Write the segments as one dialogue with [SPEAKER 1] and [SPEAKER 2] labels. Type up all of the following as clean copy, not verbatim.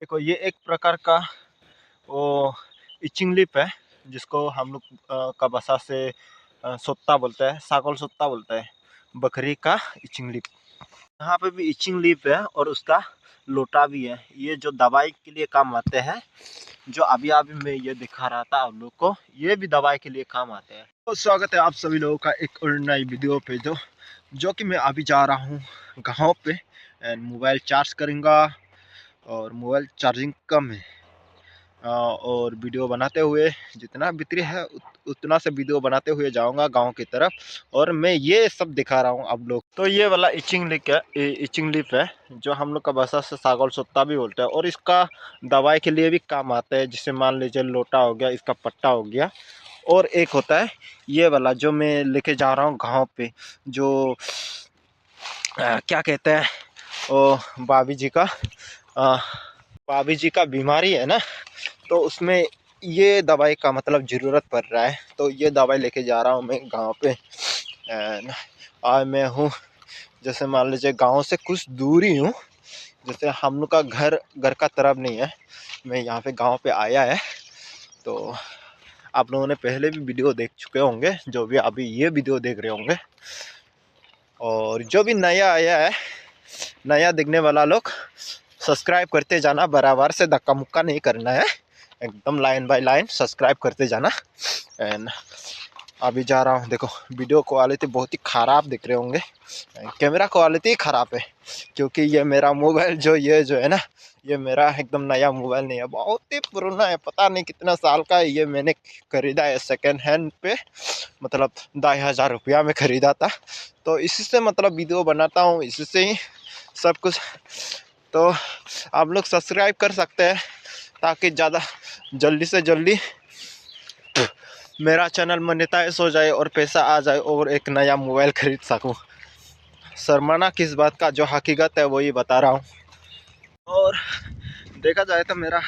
[SPEAKER 1] देखो ये एक प्रकार का वो इचिंग लिप है जिसको हम लोग का भाषा से सोत्ता बोलते हैं, सागौल सोत्ता बोलते हैं, बकरी का इचिंग लिप। यहाँ पे भी इचिंग लिप है और उसका लोटा भी है। ये जो दवाई के लिए काम आते हैं, जो अभी अभी मैं ये दिखा रहा था आप लोग को, ये भी दवाई के लिए काम आते हैं। तो स्वागत है आप सभी लोगों का एक और नई वीडियो पे, जो कि मैं अभी जा रहा हूँ गाँव पे एंड मोबाइल चार्ज करूँगा और मोबाइल चार्जिंग कम है और वीडियो बनाते हुए जितना बिक्री है उतना से वीडियो बनाते हुए जाऊंगा गांव की तरफ। और मैं ये सब दिखा रहा हूं आप लोग। तो ये वाला इचिंग लिप है जो हम लोग का भाषा से सागौल सोत्ता भी बोलते हैं और इसका दवाई के लिए भी काम आता है। जिसे मान लीजिए लोटा हो गया, इसका पट्टा हो गया, और एक होता है ये वाला जो मैं लेके जा रहा हूँ गाँव पे, जो क्या कहते हैं वो भाभी जी का बीमारी है ना, तो उसमें ये दवाई का मतलब ज़रूरत पड़ रहा है। तो ये दवाई लेके जा रहा हूँ मैं गांव पे। एंड आज मैं हूँ, जैसे मान लीजिए गांव से कुछ दूर ही हूँ, जैसे हम लोग का घर का तरफ नहीं है, मैं यहाँ पे गांव पे आया है। तो आप लोगों ने पहले भी वीडियो देख चुके होंगे, जो भी अभी ये वीडियो देख रहे होंगे, और जो भी नया आया है, नया देखने वाला लोग सब्सक्राइब करते जाना, बराबर से धक्का मुक्का नहीं करना है, एकदम लाइन बाय लाइन सब्सक्राइब करते जाना। एंड अभी जा रहा हूँ। देखो वीडियो क्वालिटी बहुत ही ख़राब दिख रहे होंगे, कैमरा क्वालिटी ख़राब है क्योंकि ये मेरा मोबाइल जो है ना, ये मेरा एकदम नया मोबाइल नहीं है, बहुत ही पुराना है, पता नहीं कितना साल का है। ये मैंने खरीदा है सेकेंड हैंड पे, मतलब 10,000 रुपया में ख़रीदा था। तो इसी से मतलब वीडियो बनाता हूँ, इसी से ही सब कुछ। तो आप लोग सब्सक्राइब कर सकते हैं ताकि ज़्यादा जल्दी से जल्दी मेरा चैनल मोनेटाइज हो जाए और पैसा आ जाए और एक नया मोबाइल खरीद सकूं। शर्माना किस बात का, जो हकीकत है वही बता रहा हूं। और देखा जाए तो मेरा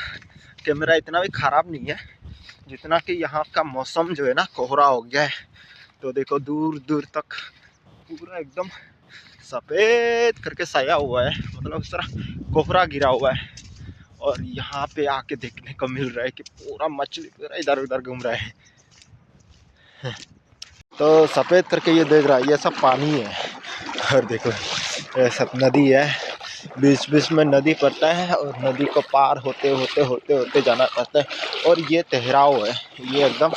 [SPEAKER 1] कैमरा इतना भी ख़राब नहीं है, जितना कि यहाँ का मौसम जो है ना, कोहरा हो गया है। तो देखो दूर दूर तक पूरा एकदम सफ़ेद करके साया हुआ है, मतलब उस तरह कोहरा गिरा हुआ है। और यहाँ पे आके देखने को मिल रहा है कि पूरा मछली पूरा इधर उधर घूम रहा है। तो सफ़ेद करके ये देख रहा है, ये सब पानी है। और देखो ये सब नदी है, बीच बीच में नदी पड़ता है और नदी को पार होते होते होते होते जाना पड़ता है। और ये ठहराव है, ये एकदम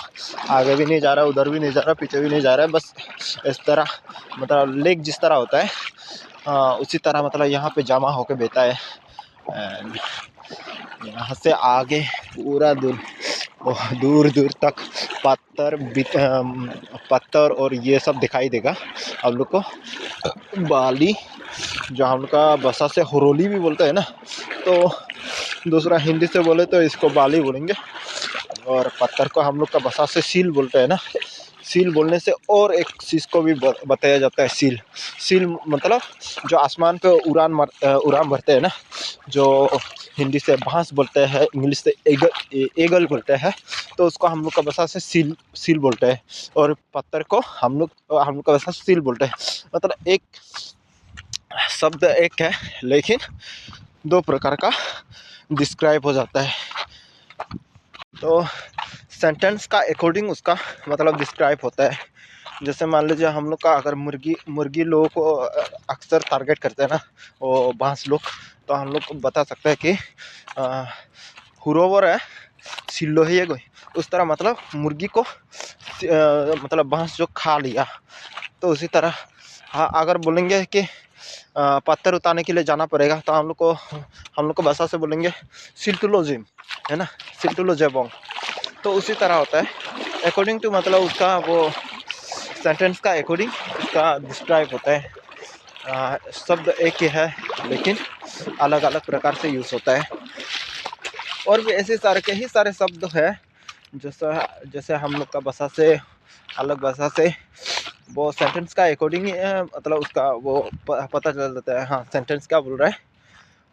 [SPEAKER 1] आगे भी नहीं जा रहा, उधर भी नहीं जा रहा, पीछे भी नहीं जा रहा है, बस इस तरह, मतलब लेक जिस तरह होता है उसी तरह मतलब यहाँ पे जमा होके बहता है। यहाँ से आगे पूरा दूर दूर तक पत्थर और ये सब दिखाई देगा आप लोग को। बाली, जो हम लोग का भाषा से हुरोली भी बोलते हैं ना, तो दूसरा हिंदी से बोले तो इसको बाली बोलेंगे। और पत्थर को हम लोग का भाषा से सील बोलते हैं ना। सील बोलने से और एक चीज़ को भी बताया जाता है, सील मतलब जो आसमान पे उड़ान भरते हैं ना, जो हिंदी से बांस बोलते हैं, इंग्लिश से एगल बोलते हैं, तो उसको हम लोग का भाषा से सील बोलते हैं। और पत्थर को हम लोग का भाषा से सील बोलते हैं। मतलब एक शब्द एक है लेकिन दो प्रकार का डिस्क्राइब हो जाता है। तो सेंटेंस का अकॉर्डिंग उसका मतलब डिस्क्राइब होता है। जैसे मान लीजिए हम लोग का अगर मुर्गी लोगों को अक्सर टारगेट करते हैं ना वो बांस लोग, तो हम लोग बता सकते हैं कि हुरोवर है सिल्लो है ये कोई, उस तरह मतलब मुर्गी को मतलब बांस जो खा लिया। तो उसी तरह हाँ, अगर बोलेंगे कि पत्थर उतारने के लिए जाना पड़ेगा, तो हम लोग को भाषा से बोलेंगे सिल्टुलोजिम, है ना, सिल्टुलोजेबोंग। तो उसी तरह होता है अकॉर्डिंग टू, मतलब उसका वो सेंटेंस का अकॉर्डिंग उसका डिस्क्राइब होता है। शब्द एक ही है लेकिन अलग अलग प्रकार से यूज़ होता है। और भी ऐसे सारे शब्द है जैसे हम लोग का भाषा से अलग भाषा से वो सेंटेंस का अकॉर्डिंग ही मतलब उसका वो पता चल जाता है। हाँ, सेंटेंस क्या बोल रहा है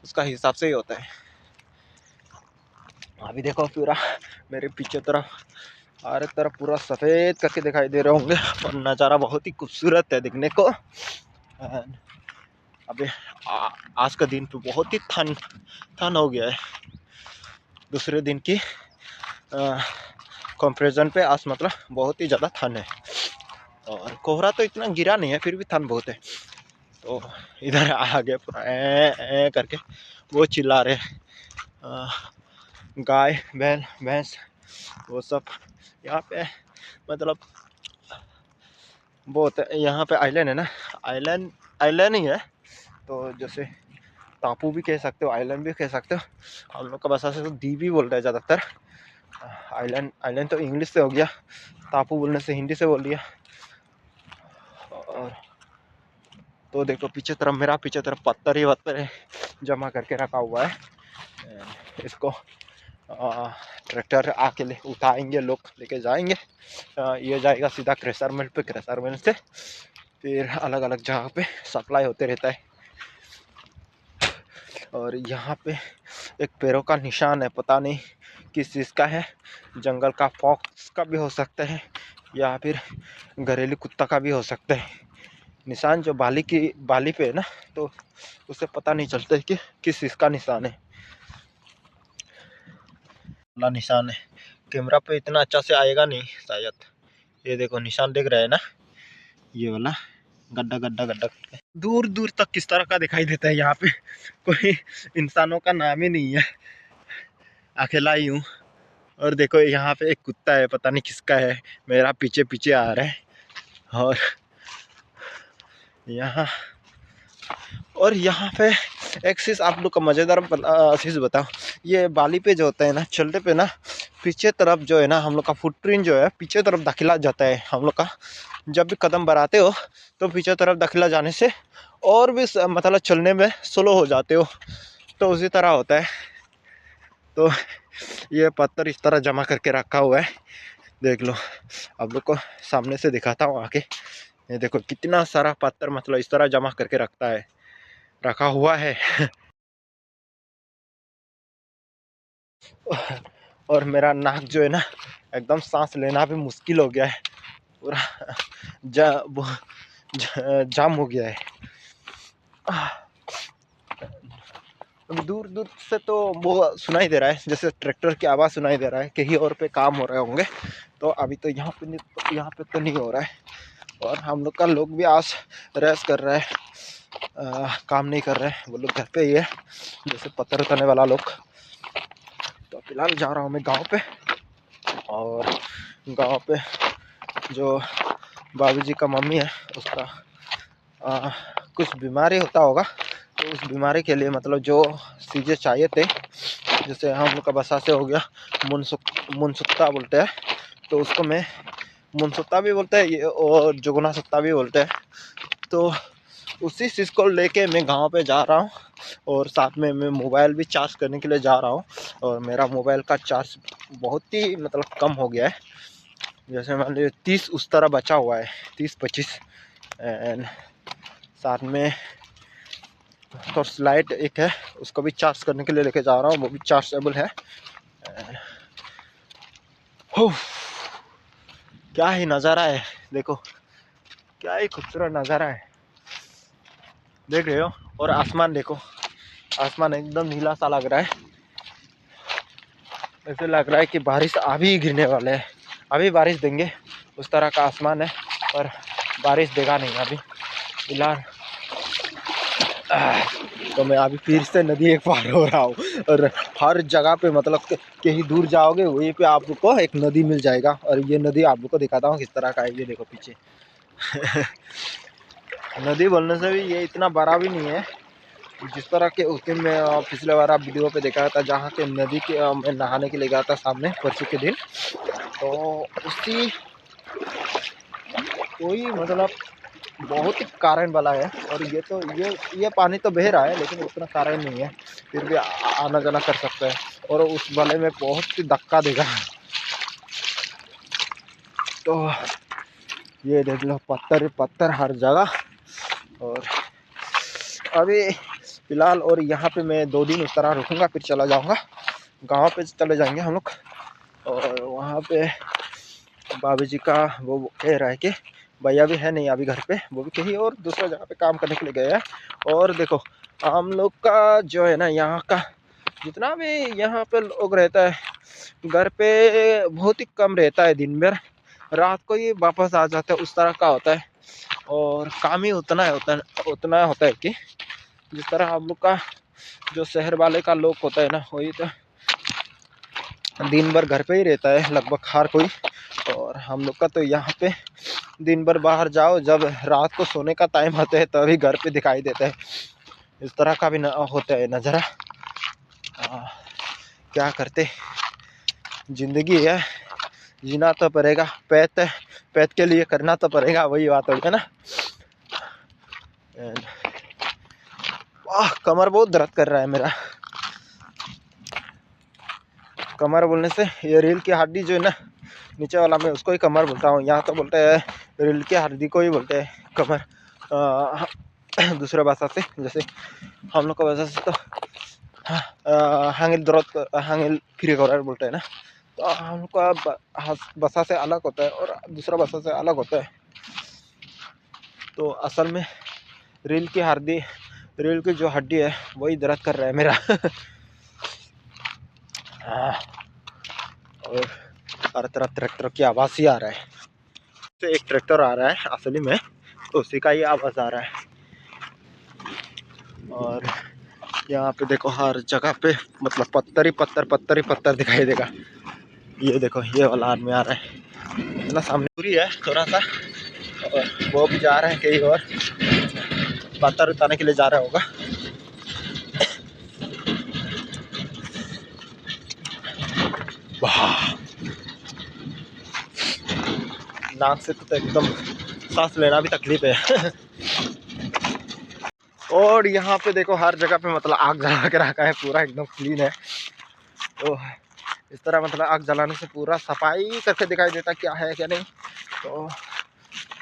[SPEAKER 1] उसका हिसाब से ही होता है। अभी देखो पूरा मेरे पीछे तरफ पूरा सफ़ेद करके दिखाई दे रहे होंगे और नज़ारा बहुत ही खूबसूरत है दिखने को। अभी आज का दिन तो बहुत ही ठंड हो गया है। दूसरे दिन की कंपैरिजन पे आज मतलब बहुत ही ज़्यादा ठंड है। और कोहरा तो इतना गिरा नहीं है, फिर भी ठंड बहुत है। तो इधर आगे पूरा ए करके वो चिल्ला रहे, गाय बैल भैंस वो सब। यहाँ पे मतलब बहुत यहाँ पे आइलैंड है ना, आइलैंड आइलैंड ही है। तो जैसे टापू भी कह सकते हो, आइलैंड भी कह सकते हो। हम लोग का भाषा से तो द्वीप बोल रहे हैं ज़्यादातर। आइलैंड आइलैंड तो इंग्लिश से हो गया, टापू बोलने से हिंदी से बोल दिया। और तो देखो पीछे तरफ, मेरा पीछे तरफ पत्थर ही पत्थर जमा करके रखा हुआ है। इसको ट्रैक्टर आके उठाएंगे, लोग लेके जाएंगे। ये जाएगा सीधा क्रेशर मिल पे, क्रेशर मिल से फिर अलग अलग जगह पे सप्लाई होते रहता है। और यहाँ पे एक पैरों का निशान है, पता नहीं किस चीज़ का है। जंगल का फॉक्स का भी हो सकता है या फिर घरेलू कुत्ता का भी हो सकता है। निशान जो बाली पे है ना, तो उससे पता नहीं चलता है कि किस चीज़ का निशान है। निशान है, कैमरा पे इतना अच्छा से आएगा नहीं शायद। ये देखो निशान देख रहे हैं ना, ये वाला गड्ढा गड्ढा गड्ढा दूर दूर तक किस तरह का दिखाई देता है। यहाँ पे कोई इंसानों का नाम ही नहीं है, अकेला ही हूँ। और देखो यहाँ पे एक कुत्ता है, पता नहीं किसका है, मेरा पीछे पीछे आ रहा है। और यहाँ पे एक चीज़ आप लोग का मज़ेदार चीज़ बताओ। ये बाली पे जो होता है ना, चलते पे ना पीछे तरफ जो है ना, हम लोग का फुटप्रिंट जो है पीछे तरफ दाखिला जाता है हम लोग का। जब भी कदम बढ़ाते हो तो पीछे तरफ दाखिला जाने से और भी मतलब चलने में स्लो हो जाते हो, तो उसी तरह होता है। तो ये पत्थर इस तरह जमा करके रखा हुआ है, देख लो। आप लोग को सामने से दिखाता हूँ आके। ये देखो कितना सारा पत्थर मतलब इस तरह जमा करके रखा हुआ है। और मेरा नाक जो है ना, एकदम सांस लेना भी मुश्किल हो गया है, पूरा जाम हो गया है। दूर दूर से तो वो सुनाई दे रहा है, जैसे ट्रैक्टर की आवाज़ सुनाई दे रहा है, कहीं और पे काम हो रहे होंगे। तो अभी तो यहाँ पे तो नहीं हो रहा है। और हम लोग का लोग भी आज रेस्ट कर रहा है, काम नहीं कर रहे हैं, वो लोग घर पे ही है, जैसे पत्थर उठाने वाला लोग। तो फिलहाल जा रहा हूँ मैं गांव पे। और गांव पे जो बाबूजी का मम्मी है, उसका कुछ बीमारी होता होगा, तो उस बीमारी के लिए मतलब जो चीज़ें चाहिए थे, जैसे हम लोग का भाषा से हो गया मुनसुक्ता बोलते हैं, तो उसको मैं मुनसुक्ता भी बोलते हैं और जुगना सत्ता भी बोलते हैं। तो उसी चीज़ को लेके मैं गांव पे जा रहा हूँ। और साथ में मैं मोबाइल भी चार्ज करने के लिए जा रहा हूँ। और मेरा मोबाइल का चार्ज बहुत ही मतलब कम हो गया है, जैसे मान लीजिए 30 उस तरह बचा हुआ है, 30-25। एंड साथ में टॉर्च लाइट एक है, उसको भी चार्ज करने के लिए लेके जा रहा हूँ, वो भी चार्जेबल है। क्या ही नज़ारा है, देखो क्या ही खूबसूरत नज़ारा है, देख रहे हो। और आसमान देखो, आसमान एकदम नीला सा लग रहा है, ऐसे लग रहा है कि बारिश अभी गिरने वाले है, अभी बारिश देंगे, उस तरह का आसमान है। पर बारिश देगा नहीं अभी फिलहाल। तो मैं अभी फिर से नदी एक पार हो रहा हूँ। और हर जगह पे मतलब कहीं दूर जाओगे वहीं पे आप लोग को एक नदी मिल जाएगा। और ये नदी आप लोग को दिखाता हूँ किस तरह का है, ये देखो पीछे। नदी बोलने से भी ये इतना बड़ा भी नहीं है, जिस तरह के उसके मैं पिछले बार आप वीडियो पे देखा था, जहाँ के नदी के मैं नहाने के लिए गया था सामने परसों के दिन। तो उसी कोई मतलब बहुत ही कारण वाला है। और ये तो ये पानी तो बह रहा है, लेकिन उतना कारण नहीं है, फिर भी आना जाना कर सकता है। और उस वाले में बहुत ही धक्का देगा। तो ये देख लो पत्थर पत्थर हर जगह। और अभी फिलहाल और यहाँ पे मैं 2 दिन उस तरह रुकूंगा, फिर चला जाऊँगा गाँव पे, चले जाएंगे हम लोग। और वहाँ पे बाबू जी का वो कह रहा है कि भैया भी है नहीं अभी घर पे, वो भी कहीं और दूसरा जगह पे काम करने के लिए गए हैं। और देखो हम लोग का जो है ना यहाँ का जितना भी यहाँ पे लोग रहता है, घर पे बहुत ही कम रहता है दिन भर, रात को ही वापस आ जाता है, उस तरह का होता है। और काम ही उतना होता है कि जिस तरह हम लोग का जो शहर वाले का लोग होता है ना, वही तो दिन भर घर पे ही रहता है लगभग हर कोई। और हम लोग का तो यहाँ पे दिन भर बाहर जाओ, जब रात को सोने का टाइम होता है तभी घर पे दिखाई देता है। इस तरह का भी होता है नज़ारा। क्या करते, जिंदगी है, जीना तो पड़ेगा, पैत के लिए करना तो पड़ेगा, वही बात होगी ना। वाह, कमर बहुत दर्द कर रहा है मेरा। कमर बोलने से ये रील की हड्डी जो है ना नीचे वाला, मैं उसको ही कमर बोलता हूँ। यहाँ तो बोलते हैं रील की हड्डी को ही बोलते हैं कमर, दूसरे भाषा से। जैसे हम लोग का भाषा से तो हांगिल फिर बोलते हैं ना, तो हम लोग का भाषा से अलग होता है और दूसरा भाषा से अलग होता है। तो असल में रील की जो हड्डी है वही दर्द कर रहा है मेरा। और हर तरफ ट्रैक्टर की आवाज़ ही आ रहा है। तो एक ट्रैक्टर आ रहा है असली में, तो उसी का ही आवाज़ आ रहा है। और यहाँ पे देखो हर जगह पे मतलब पत्थर ही पत्थर दिखाई देगा। ये देखो ये वाला आदमी आ रहा है, मतलब सामने पूरी है थोड़ा सा, और वो भी जा रहे हैं कहीं और, पत्थर उतारने के लिए जा रहा होगा। वाह, नाक से तो एकदम सांस लेना भी तकलीफ है। और यहाँ पे देखो हर जगह पे मतलब आग जला के रखा है, पूरा एकदम क्लीन है। तो इस तरह मतलब आग जलाने से पूरा सफाई करके दिखाई देता क्या है क्या नहीं, तो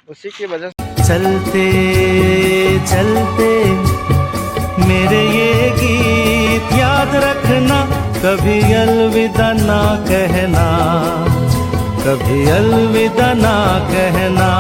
[SPEAKER 1] उसी की वजह से
[SPEAKER 2] चलते चलते मेरे ये गीत याद रखना, कभी अलविदा ना कहना, कभी अलविदा ना कहना।